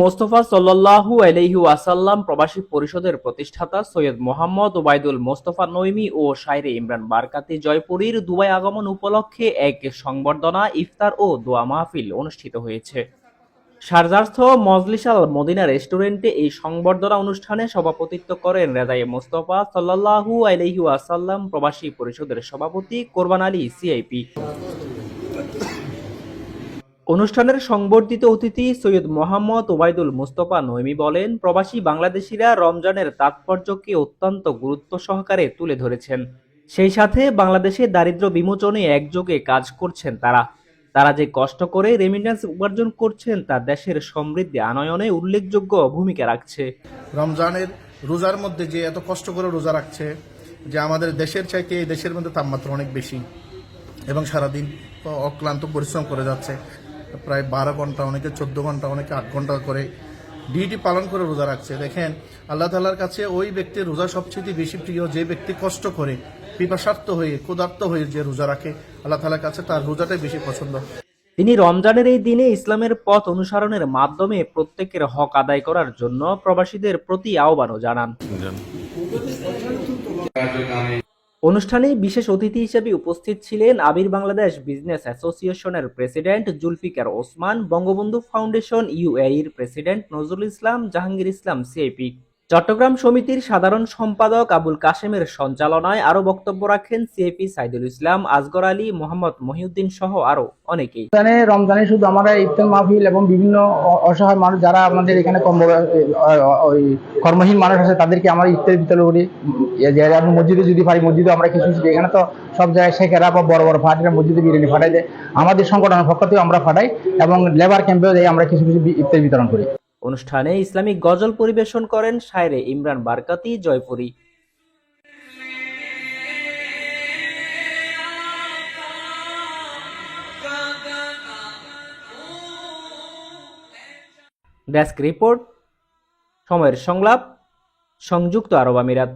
মোস্তফা সাল্লাল্লাহু আলাইহি ওয়াসাল্লাম প্রবাসী পরিষদের প্রতিষ্ঠাতা সৈয়দ মোহাম্মদ ওবায়দুল মোস্তফা নইমি ও শায়রে ইমরান বারকাতি জয়পুরীর দুবাই আগমন উপলক্ষে এক সংবর্ধনা, ইফতার ও দোয়া মাহফিল অনুষ্ঠিত হয়েছে। শারজাস্থ মজলিস আল মদিনা রেস্টুরেন্টে এই সংবর্ধনা অনুষ্ঠানে সভাপতিত্ব করেন রেজায়ে মোস্তফা সাল্লাল্লাহু আলাইহি ওয়াসাল্লাম প্রবাসী পরিষদের সভাপতি কোরবান আলী সিআইপি। অনুষ্ঠানের সংবর্ধিত অতিথি সৈয়দ মোহাম্মদ ওবায়দুল মোস্তফা নইমি বলেন, প্রবাসী বাংলাদেশিরা রমজানের তাৎপর্যকে অত্যন্ত গুরুত্ব সহকারে তুলে ধরেছেন। সেই সাথে বাংলাদেশে দারিদ্র্য বিমোচনে একযোগে কাজ করছেন তারা। তারা যে কষ্ট করে রেমিটেন্স উপার্জন করছেন তা দেশের সমৃদ্ধি আনয়নে উল্লেখযোগ্য ভূমিকা রাখছে। রমজানের রোজার মধ্যে যে এত কষ্ট করে রোজা রাখছে, যে আমাদের দেশের চাইতে এই দেশের মধ্যে তাপমাত্রা অনেক বেশি এবং সারাদিন অক্লান্ত পরিশ্রম করে যাচ্ছে, প্রায় 12 ঘন্টা, অনেকে 14 ঘন্টা, অনেকে 8 ঘন্টা করে ডিউটি পালন করে রোজা রাখছে। দেখেন, আল্লাহ তাআলার কাছে ওই ব্যক্তির রোজা সবচেয়ে বেশি প্রিয় যে ব্যক্তি কষ্ট করে, পিপাসার্থ হয়ে, ক্ষুধার্ত হয়ে যে রোজা রাখে, আল্লাহ তাআলার কাছে তার রোজাটাই বেশি পছন্দ। তিনি রমজানের এই দিনে ইসলামের পথ অনুসরণের মাধ্যমে প্রত্যেকের হক আদায় করার জন্য প্রবাসীদের প্রতি আহ্বানও জানান। অনুষ্ঠানে বিশেষ অতিথি হিসেবে উপস্থিত ছিলেন আবির বাংলাদেশ বিজনেস অ্যাসোসিয়েশনের প্রেসিডেন্ট জুলফিকার ওসমান, বঙ্গবন্ধু ফাউন্ডেশন ইউএইর প্রেসিডেন্ট নজরুল ইসলাম, জাহাঙ্গীর ইসলাম সিআইপি, চট্টগ্রাম সমিতির সাধারণ সম্পাদক আবুল কাশেমের সঞ্চালনায় আরো বক্তব্য রাখেন সিআইপি সাইদুল ইসলাম, আসগর আলী, মোহাম্মদ মহিউদ্দিন সহ আরো অনেকেই। রমজানে শুধু আমরা ইফতার মাহফিল এবং বিভিন্ন অসহায় মানুষ যারা আমাদের এখানে কর্মহীন মানুষ আছে তাদেরকে আমরা ইফতার বিতরণ করি। মসজিদে যদি পারি, মসজিদে আমরা কিছু, এখানে তো সব জায়গায় শেখেরা বা বড় বড় ফাটিরা মসজিদে বিরিয়ানি ফাটাই দেয়, আমাদের সংগঠনের পক্ষ থেকে আমরা ফাটাই এবং লেবার ক্যাম্পেও যাই আমরা কিছু কিছু ইফতার বিতরণ করি। অনুষ্ঠানে ইসলামিক গজল পরিবেশন করেন শায়রে ইমরান বারকাতি জয়পুরী। ডেস্ক রিপোর্ট, সময়ের সংলাপ, সংযুক্ত আরব আমিরাত।